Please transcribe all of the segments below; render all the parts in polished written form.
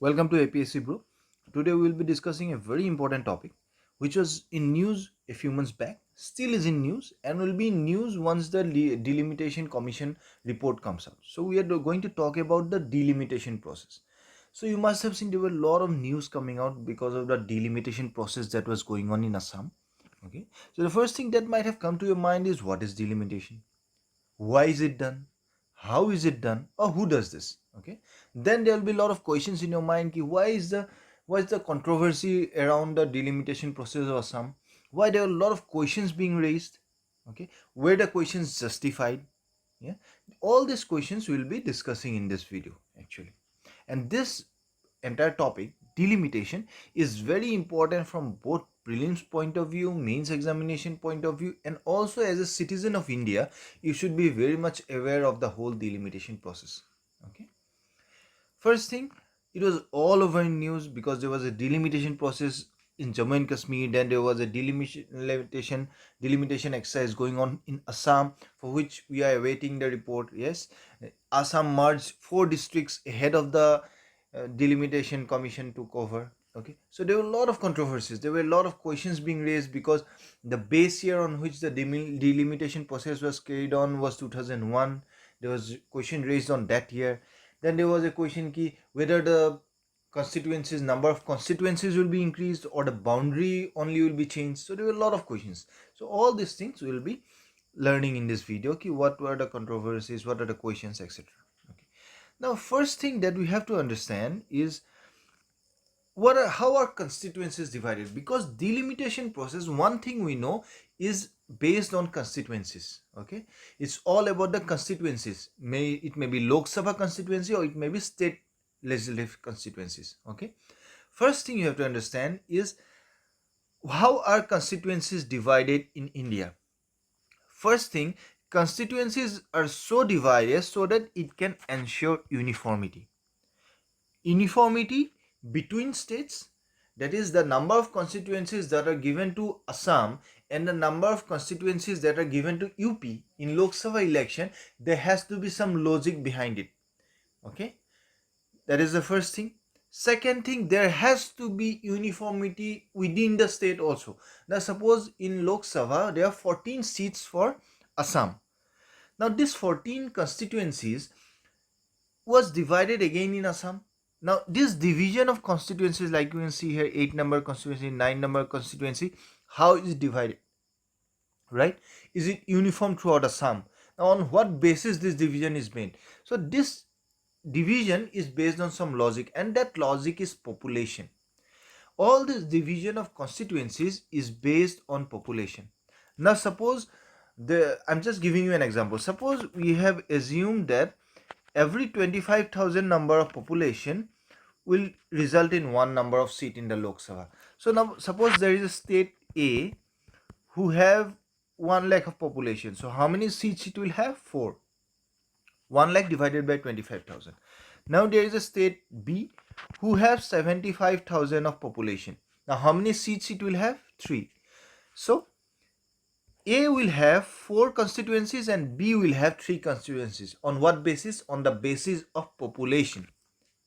Welcome to APSC Bro. Today we will be discussing a very important topic which was in news a few months back, still is in news, and will be in news once the Delimitation Commission report comes out. So we are going to talk about the delimitation process. So you must have seen there were a lot of news coming out because of the delimitation process that was going on in Assam. Okay. So the first thing that might have come to your mind is, what is delimitation? Why is it done? How is it done? Or who does this? Okay, then there will be a lot of questions in your mind ki why is the controversy around the delimitation process of Assam? Why there are a lot of questions being raised? Okay, where the questions justified? Yeah, all these questions we will be discussing in this video actually. And this entire topic, delimitation, is very important from both prelims point of view, mains examination point of view, and also as a citizen of India, you should be very much aware of the whole delimitation process. Okay. First thing, it was all over in news because there was a delimitation process in Jammu and Kashmir. Then there was a delimitation exercise going on in Assam, for which we are awaiting the report. Yes, Assam merged 4 districts ahead of the delimitation commission took over. Okay, so there were a lot of controversies, there were a lot of questions being raised because the base year on which the delimitation process was carried on was 2001. There was a question raised on that year. Then there was a question ki whether the constituencies, number of constituencies will be increased or the boundary only will be changed. So there were a lot of questions. So all these things we will be learning in this video ki what were the controversies, what are the questions, etc. Okay. Now first thing that we have to understand is how are constituencies divided, because delimitation process, one thing we know, is based on constituencies. Okay, it's all about the constituencies. It may be Lok Sabha constituency or it may be state legislative constituencies. Okay, first thing you have to understand is how are constituencies divided in India. First thing, constituencies are so divided so that it can ensure uniformity between states. That is, the number of constituencies that are given to Assam and the number of constituencies that are given to UP in Lok Sabha election, there has to be some logic behind it. Okay, that is the first thing. Second thing, there has to be uniformity within the state also. Now suppose in Lok Sabha there are 14 seats for Assam. Now these 14 constituencies was divided again in Assam. Now this division of constituencies, like you can see here, 8 number constituency, 9 number constituency, how is it divided, right? Is it uniform throughout Assam? Now on what basis this division is made? So this division is based on some logic, and that logic is population. All this division of constituencies is based on population. Now suppose I'm just giving you an example. Suppose we have assumed that every 25,000 number of population will result in one number of seat in the Lok Sabha. So now suppose there is a state A who have 1 lakh of population. So how many seats it will have? 4. 1 lakh divided by 25,000. Now there is a state B who have 75,000 of population. Now how many seats it will have? 3. So A will have 4 constituencies and B will have 3 constituencies. On what basis? On the basis of population.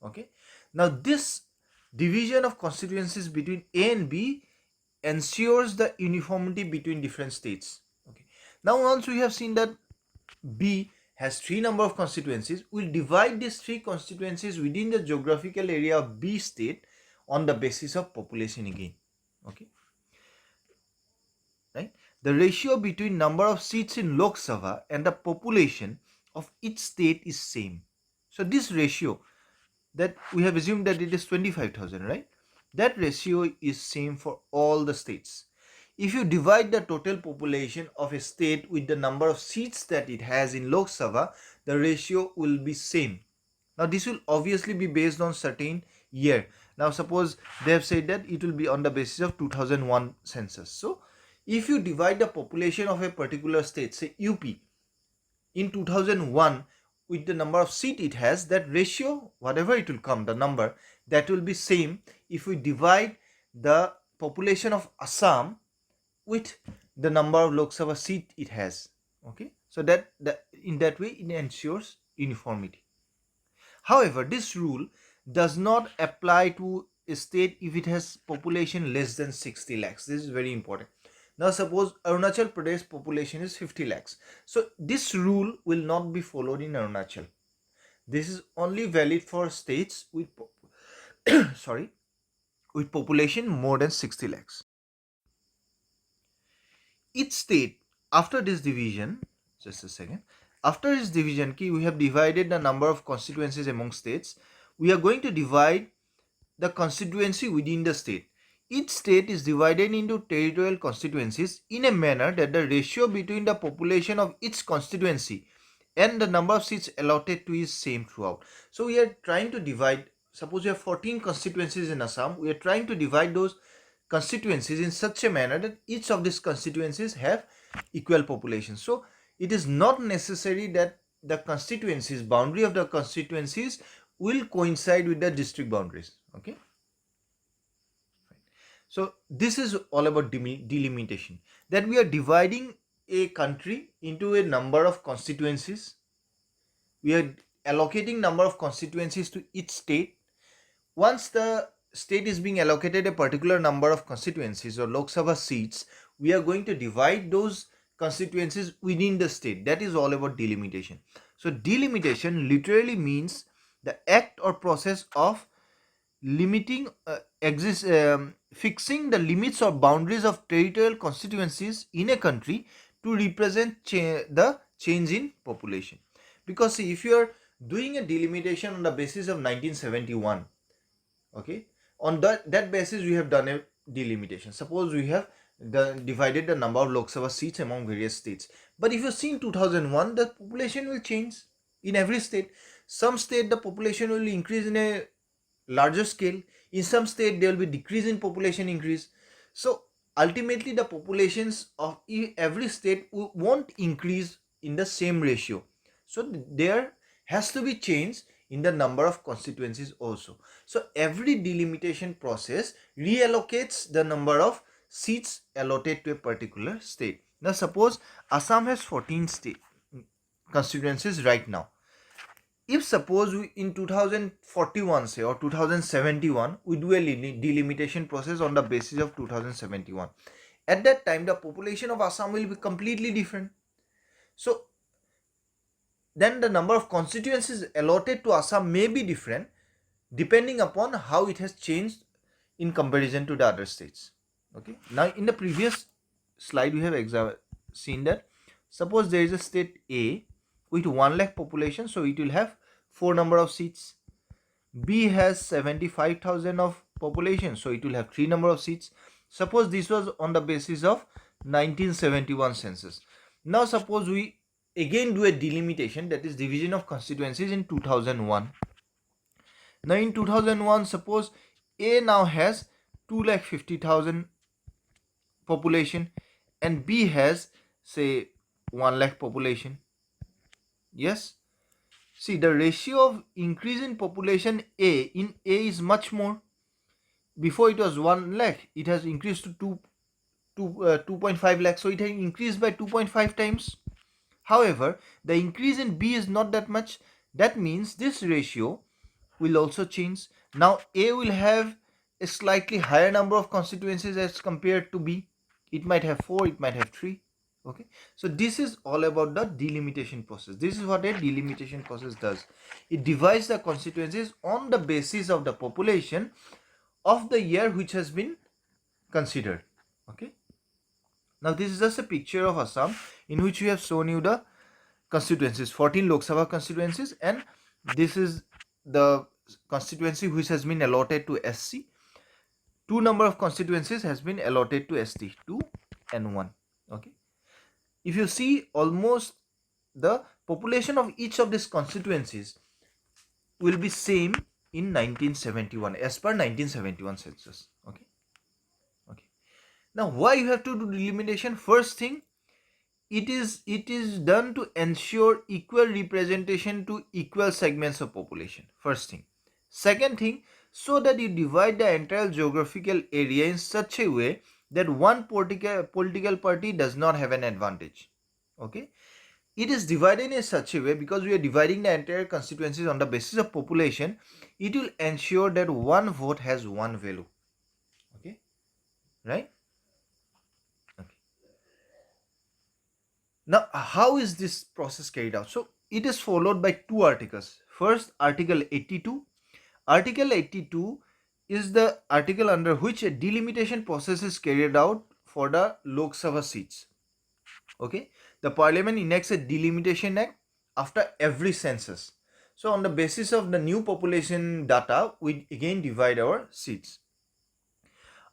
Okay. Now this division of constituencies between A and B ensures the uniformity between different states. Okay. Now once we have seen that B has 3 number of constituencies, we'll divide these 3 constituencies within the geographical area of B state on the basis of population again. Okay. Right? The ratio between number of seats in Lok Sabha and the population of each state is same. So this ratio that we have assumed that it is 25,000, right? That ratio is same for all the states. If you divide the total population of a state with the number of seats that it has in Lok Sabha, the ratio will be same. Now this will obviously be based on certain year. Now suppose they have said that it will be on the basis of 2001 census. So if you divide the population of a particular state, say UP, in 2001 with the number of seat it has, that ratio, whatever it will come, the number, that will be same if we divide the population of Assam with the number of Lok Sabha seat it has. Okay, so in that way it ensures uniformity. However, this rule does not apply to a state if it has population less than 60 lakhs. This is very important. Now suppose Arunachal Pradesh population is 50 lakhs. So this rule will not be followed in Arunachal. This is only valid for states with sorry, with population more than 60 lakhs. Each state after this division, just a second, after this division we have divided the number of constituencies among states. We are going to divide the constituency within the state. Each state is divided into territorial constituencies in a manner that the ratio between the population of each constituency and the number of seats allotted to is same throughout. So we are trying to divide, suppose we have 14 constituencies in Assam, we are trying to divide those constituencies in such a manner that each of these constituencies have equal population. So it is not necessary that the constituencies, boundary of the constituencies will coincide with the district boundaries. Okay. So this is all about delimitation, that we are dividing a country into a number of constituencies. We are allocating number of constituencies to each state. Once the state is being allocated a particular number of constituencies or Lok Sabha seats, we are going to divide those constituencies within the state. That is all about delimitation. So delimitation literally means the act or process of limiting fixing the limits or boundaries of territorial constituencies in a country to represent the change in population. Because see, if you are doing a delimitation on the basis of 1971, okay, on that basis we have done a delimitation. Suppose we have divided the number of Lok Sabha seats among various states, but if you see in 2001, the population will change in every state. Some state the population will increase in a larger scale, in some state there will be decrease in population increase. So ultimately the populations of every state won't increase in the same ratio. So there has to be change in the number of constituencies also. So every delimitation process reallocates the number of seats allotted to a particular state. Now suppose Assam has 14 state constituencies right now. If suppose we in 2041 say or 2071 we do a delimitation process on the basis of 2071, at that time the population of Assam will be completely different. So then the number of constituencies allotted to Assam may be different depending upon how it has changed in comparison to the other states. Okay, now in the previous slide we have seen that suppose there is a state A with 1 lakh population, so it will have 4 number of seats. B has 75,000 of population, so it will have 3 number of seats. Suppose this was on the basis of 1971 census. Now suppose we again do a delimitation, that is division of constituencies, in 2001. Now in 2001 suppose A now has 2,50,000 population and B has say 1 lakh population. Yes, see the ratio of increase in population in A is much more. Before it was 1 lakh, it has increased to 2.5 lakh, so it has increased by 2.5 times. However, the increase in B is not that much. That means this ratio will also change. Now A will have a slightly higher number of constituencies as compared to B. It might have 4, it might have 3. Okay, so this is all about the delimitation process. This is what a delimitation process does. It divides the constituencies on the basis of the population of the year which has been considered. Okay, now this is just a picture of Assam in which we have shown you the constituencies, 14 Lok Sabha constituencies, and this is the constituency which has been allotted to SC. 2 number of constituencies has been allotted to ST, 2 and 1. Okay, if you see, almost the population of each of these constituencies will be same in 1971 as per 1971 census. Okay, now why you have to do delimitation? First thing, it is done to ensure equal representation to equal segments of population. First thing. Second thing, so that you divide the entire geographical area in such a way that one political party does not have an advantage. Okay, it is divided in such a way, because we are dividing the entire constituencies on the basis of population, it will ensure that one vote has one value. Okay, right? Okay. Now, how is this process carried out? So, it is followed by two articles. First, Article 82. Article 82 is the article under which a delimitation process is carried out for the Lok Sabha seats. Okay, the Parliament enacts a delimitation act after every census. So, on the basis of the new population data, we again divide our seats.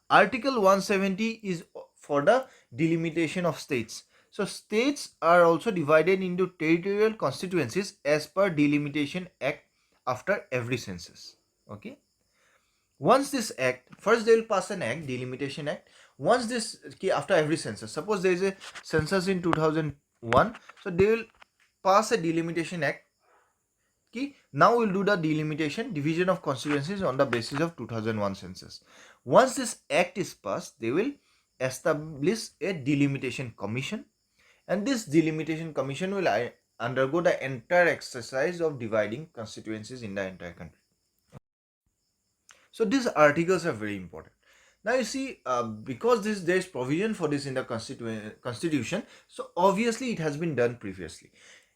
Article 170 is for the delimitation of states. So, states are also divided into territorial constituencies as per delimitation act after every census. Okay. Once this act, first they will pass an act, delimitation act. Once this, after every census, suppose there is a census in 2001, so they will pass a delimitation act. Okay, now we'll do the delimitation, division of constituencies on the basis of 2001 census. Once this act is passed, they will establish a delimitation commission, and this delimitation commission will undergo the entire exercise of dividing constituencies in the entire country. So these articles are very important. Now you see, because there is provision for this in the constitution, so obviously it has been done previously.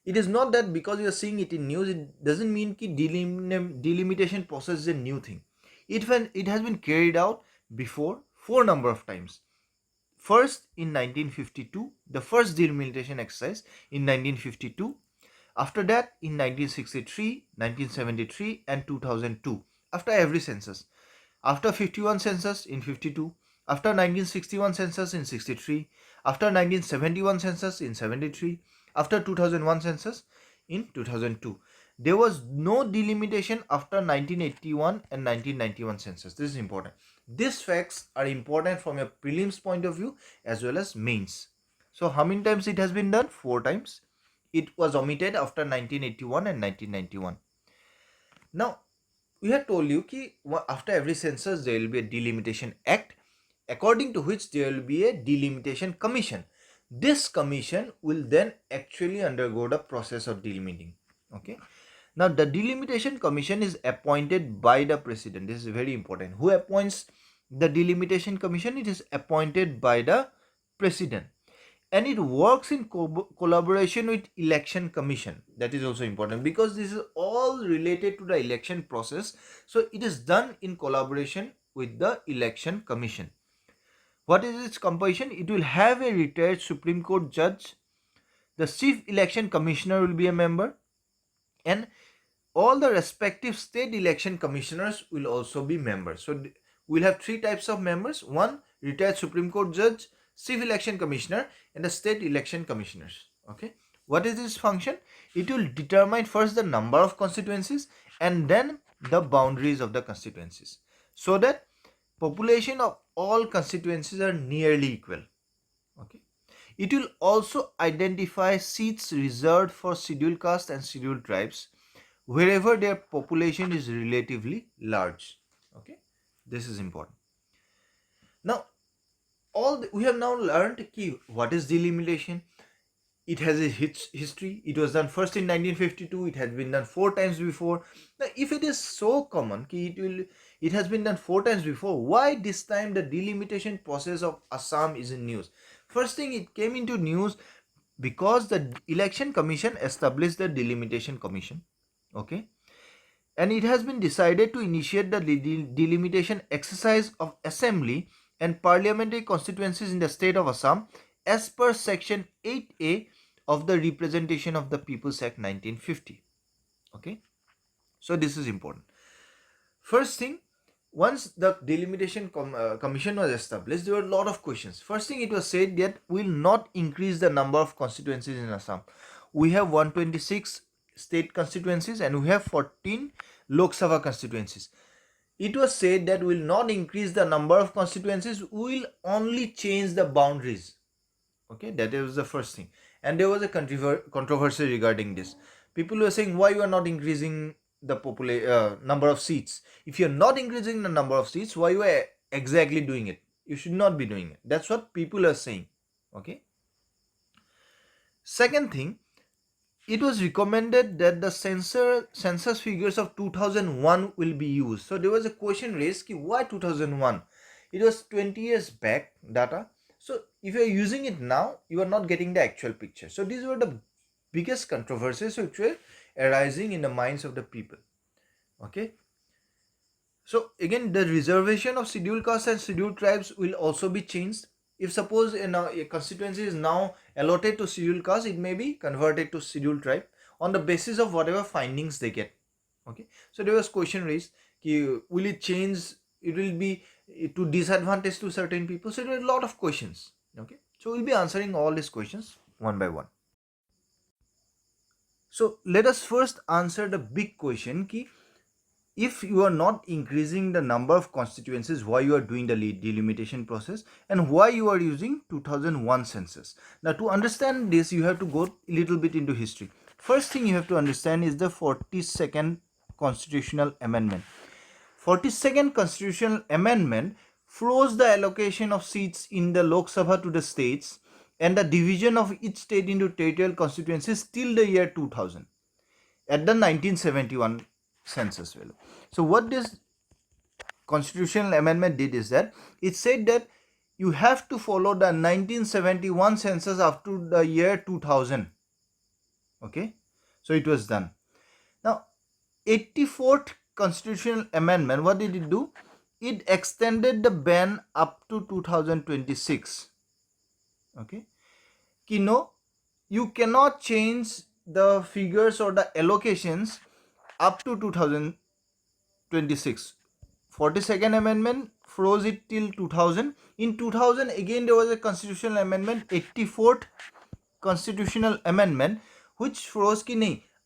It is not that because you are seeing it in news, it doesn't mean that delimitation process is a new thing. It has been carried out before for number of times. First in 1952, the first delimitation exercise in 1952. After that in 1963, 1973 and 2002, after every census. After 51 census in 52, after 1961 census in 63, after 1971 census in 73, after 2001 census in 2002. There was no delimitation after 1981 and 1991 census. This is important. These facts are important from a prelims point of view as well as mains. So how many times it has been done? 4 times. It was omitted after 1981 and 1991. Now, we have told you that after every census there will be a delimitation act, according to which there will be a delimitation commission. This commission will then actually undergo the process of delimiting. Okay. Now, the delimitation commission is appointed by the president. This is very important. Who appoints the delimitation commission? It is appointed by the president, and it works in collaboration with election commission. That is also important, because this is all related to the election process. So it is done in collaboration with the election commission. What is its composition? It will have a retired Supreme Court judge. The chief election commissioner will be a member, and all the respective state election commissioners will also be members. So we'll have 3 types of members: one, retired Supreme Court judge, chief election commissioner, and the state election commissioners. Okay, what is this function? It will determine first the number of constituencies and then the boundaries of the constituencies, so that population of all constituencies are nearly equal. Okay, it will also identify seats reserved for scheduled caste and scheduled tribes wherever their population is relatively large. Okay, this is important. Now, we have now learned what is delimitation. It has a history. It was done first in 1952. It has been done 4 times before. Now, if it is so common, it has been done 4 times before, why this time the delimitation process of Assam is in news? First thing, it came into news because the election commission established the delimitation commission. Okay, and it has been decided to initiate the delimitation exercise of assembly and parliamentary constituencies in the state of Assam as per section 8A of the Representation of the Peoples Act 1950. Okay, so this is important. First thing, once the delimitation commission was established, there were a lot of questions. First thing, it was said that we will not increase the number of constituencies in Assam. We have 126 state constituencies and we have 14 Lok Sabha constituencies. It was said that we will not increase the number of constituencies, we will only change the boundaries. Okay, that was the first thing. And there was a controversy regarding this. People were saying, why you are not increasing the number of seats? If you are not increasing the number of seats, why you are exactly doing it? You should not be doing it. That's what people are saying. Okay. Second thing, it was recommended that the census figures of 2001 will be used. So there was a question raised, why 2001? It was 20 years back data. So if you are using it now, you are not getting the actual picture. So these were the biggest controversies which were arising in the minds of the people. Okay. So again, the reservation of scheduled castes and scheduled tribes will also be changed. If suppose a constituency is now allotted to scheduled caste, it may be converted to scheduled tribe on the basis of whatever findings they get. Okay. So there was question raised, will it change? It will be to disadvantage to certain people. So there are a lot of questions. Okay. So we'll be answering all these questions one by one. So let us first answer the big question, if you are not increasing the number of constituencies, why you are doing the delimitation process and why you are using 2001 census. Now to understand this, you have to go a little bit into history. First thing you have to understand is the 42nd constitutional amendment. 42nd constitutional amendment froze the allocation of seats in the Lok Sabha to the states and the division of each state into territorial constituencies till the year 2000 at the 1971 census value. So what this constitutional amendment did is that it said that you have to follow the 1971 census up to the year 2000. Okay, so it was done. Now 84th constitutional amendment, what did it do? It extended the ban up to 2026. Okay, you cannot change the figures or the allocations up to 2026. 42nd amendment froze it till 2000. In 2000 again there was a constitutional amendment, 84th constitutional amendment, which froze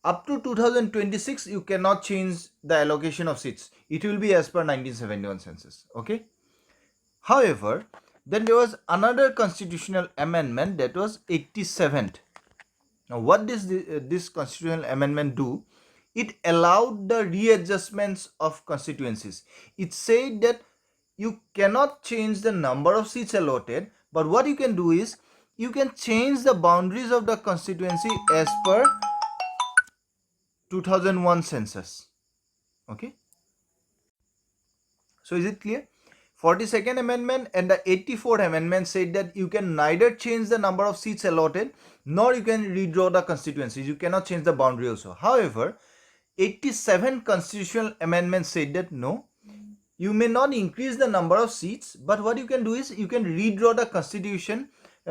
up to 2026 you cannot change the allocation of seats. It will be as per 1971 census. Okay. However, then there was another constitutional amendment, that was 87th. Now what does this constitutional amendment do? It allowed the readjustments of constituencies. It said that you cannot change the number of seats allotted, but what you can do is you can change the boundaries of the constituency as per 2001 census. Okay. So is it clear? 42nd amendment and the 84th amendment said that you can neither change the number of seats allotted nor you can redraw the constituencies. You cannot change the boundary also. However, 87th constitutional amendment said that no, you may not increase the number of seats, but what you can do is you can redraw the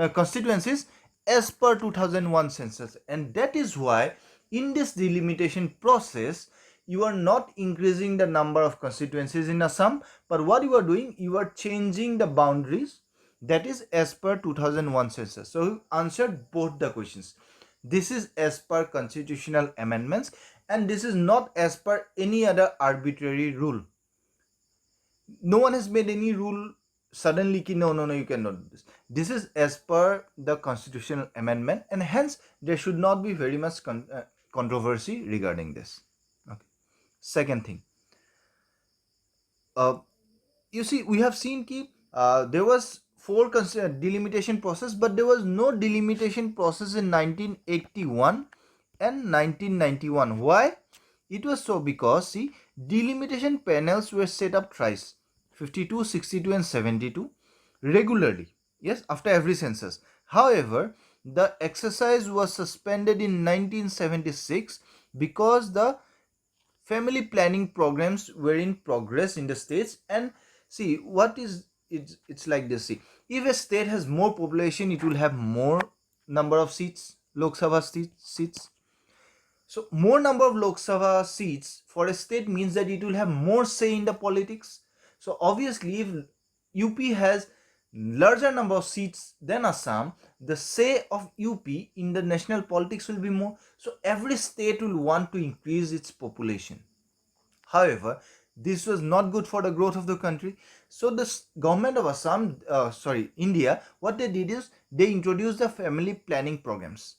constituencies as per 2001 census. And that is why in this delimitation process, you are not increasing the number of constituencies in Assam, but what you are doing, you are changing the boundaries, that is as per 2001 census. So you answered both the questions. This is as per constitutional amendments and this is not as per any other arbitrary rule. No one has made any rule suddenly no, you cannot do this. This is as per the constitutional amendment and hence there should not be very much controversy regarding this. Okay. Second thing, you see, we have seen there was 4 delimitation process, but there was no delimitation process in 1981 and 1991. Why? It was so because, see, delimitation panels were set up thrice, 52, 62 and 72 regularly, yes, after every census. However, the exercise was suspended in 1976 because the family planning programs were in progress in the states. And see, what is it's like this. See, if a state has more population, it will have more number of seats, Lok Sabha seats. So more number of Lok Sabha seats for a state means that it will have more say in the politics. So obviously, if UP has larger number of seats than Assam, the say of UP in the national politics will be more. So every state will want to increase its population. However, this was not good for the growth of the country. So the government of India, what they did is they introduced the family planning programs.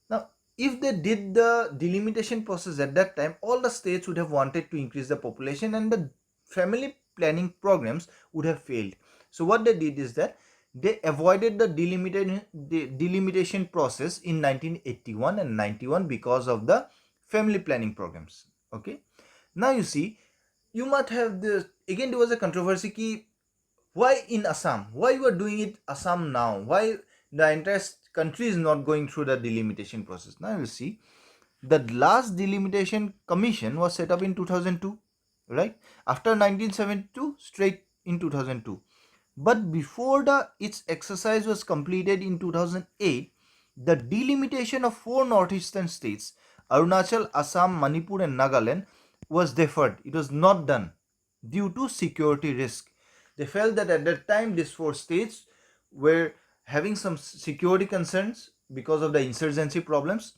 Now, if they did the delimitation process at that time, all the states would have wanted to increase the population and the family planning programs would have failed. So what they did is that they avoided the delimitation process in 1981 and 91 because of the family planning programs. Okay, now you see, you might have this again. There was a controversy ki why in Assam, why you are doing it Assam now, why the entire country is not going through the delimitation process. Now you see, the last delimitation commission was set up in 2002, right after 1972, straight in 2002. But before its exercise was completed in 2008, the delimitation of four northeastern states, Arunachal, Assam, Manipur and Nagaland, was deferred. It was not done due to security risk. They felt that at that time these four states were having some security concerns because of the insurgency problems.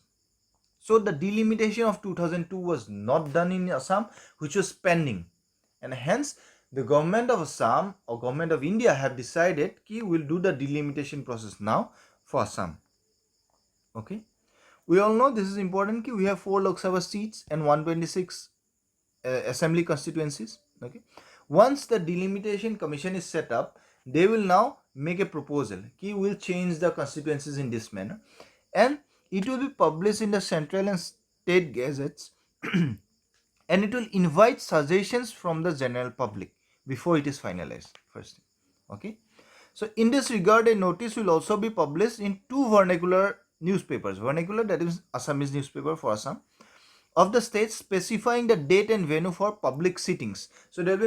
So the delimitation of 2002 was not done in Assam, which was pending, and hence the government of Assam or government of India have decided that we'll do the delimitation process now for Assam. Okay, we all know this is important. We have 4 Lok Sabha seats and 126 assembly constituencies. Okay, once the delimitation commission is set up, they will now make a proposal. We'll change the constituencies in this manner, and it will be published in the central and state gazettes and it will invite suggestions from the general public before it is finalized. First thing. Okay, so in this regard, a notice will also be published in 2 vernacular newspapers. Vernacular, that is Assamese newspaper for Assam, of the states, specifying the date and venue for public sittings. So there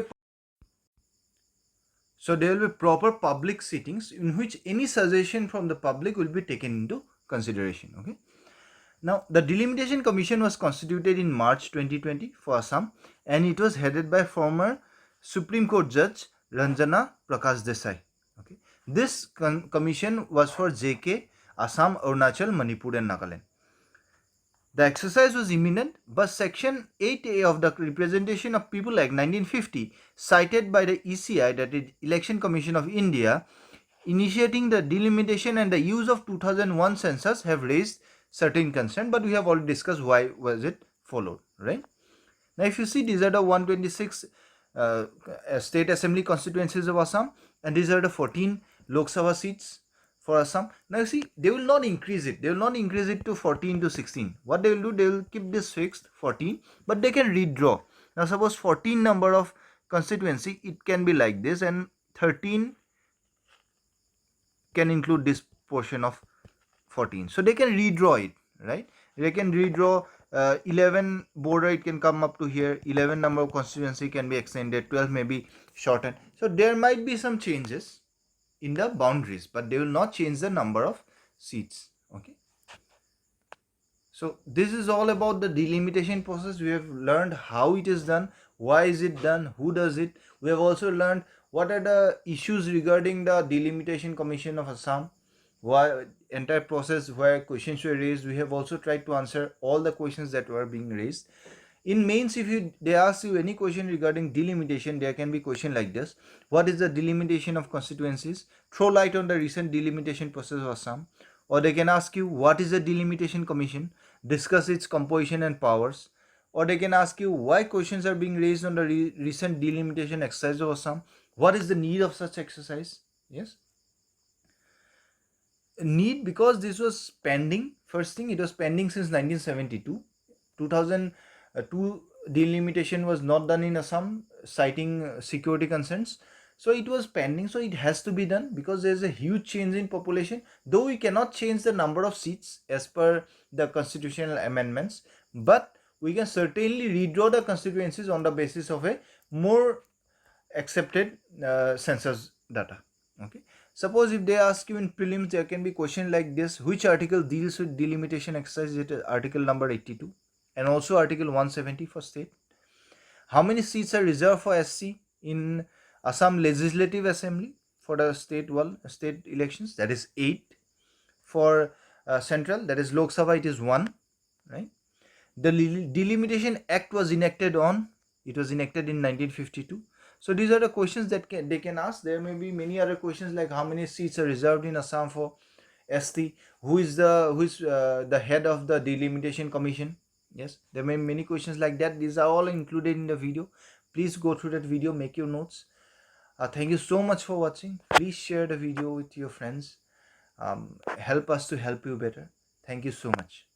will be proper public sittings in which any suggestion from the public will be taken into consideration. Okay, now the delimitation commission was constituted in March 2020 for Assam, and it was headed by former Supreme Court Judge Ranjana Prakash Desai. Okay, this commission was for JK, Assam, Arunachal, Manipur and Nagaland. The exercise was imminent, but Section 8A of the Representation of People Act 1950, cited by the ECI, that is Election Commission of India, initiating the delimitation and the use of 2001 census, have raised certain concern, but we have already discussed why was it followed, right? Now if you see, these are the 126 state assembly constituencies of Assam, and these are the 14 Lok Sabha seats for Assam. Now you see, they will not increase it. They will not increase it to 14 to 16. What they will do, they will keep this fixed 14, but they can redraw. Now suppose 14 number of constituency, it can be like this, and 13 can include this portion of 14. So they can redraw it, right? They can redraw 11 border, it can come up to here. 11 number of constituency can be extended. 12 may be shortened. So there might be some changes in the boundaries, but they will not change the number of seats. Okay, so this is all about the delimitation process. We have learned how it is done, why is it done, who does it. We have also learned what are the issues regarding the delimitation commission of Assam, why entire process, where questions were raised. We have also tried to answer all the questions that were being raised. In mains, if they ask you any question regarding delimitation, there can be question like this: what is the delimitation of constituencies? Throw light on the recent delimitation process of Assam. Or they can ask you, what is the delimitation commission? Discuss its composition and powers. Or they can ask you, why questions are being raised on the recent delimitation exercise of Assam? What is the need of such exercise? Yes, need, because this was pending. First thing, it was pending since 1972. 2002 delimitation was not done in Assam, citing security concerns. So it was pending, so it has to be done because there is a huge change in population. Though we cannot change the number of seats as per the constitutional amendments, but we can certainly redraw the constituencies on the basis of a more accepted census data. Okay, suppose if they ask you in prelims, there can be question like this: which article deals with delimitation exercise? It is article number 82 and also article 170 for state. How many seats are reserved for SC in Assam Legislative Assembly for the state elections? That is 8. For central, that is Lok Sabha, it is 1, right? The Delimitation Act was enacted in 1952. So these are the questions that they can ask. There may be many other questions like how many seats are reserved in Assam for ST, who is the head of the Delimitation Commission. Yes, there may be many questions like that. These are all included in the video. Please go through that video, make your notes. Thank you so much for watching. Please share the video with your friends. Help us to help you better. Thank you so much.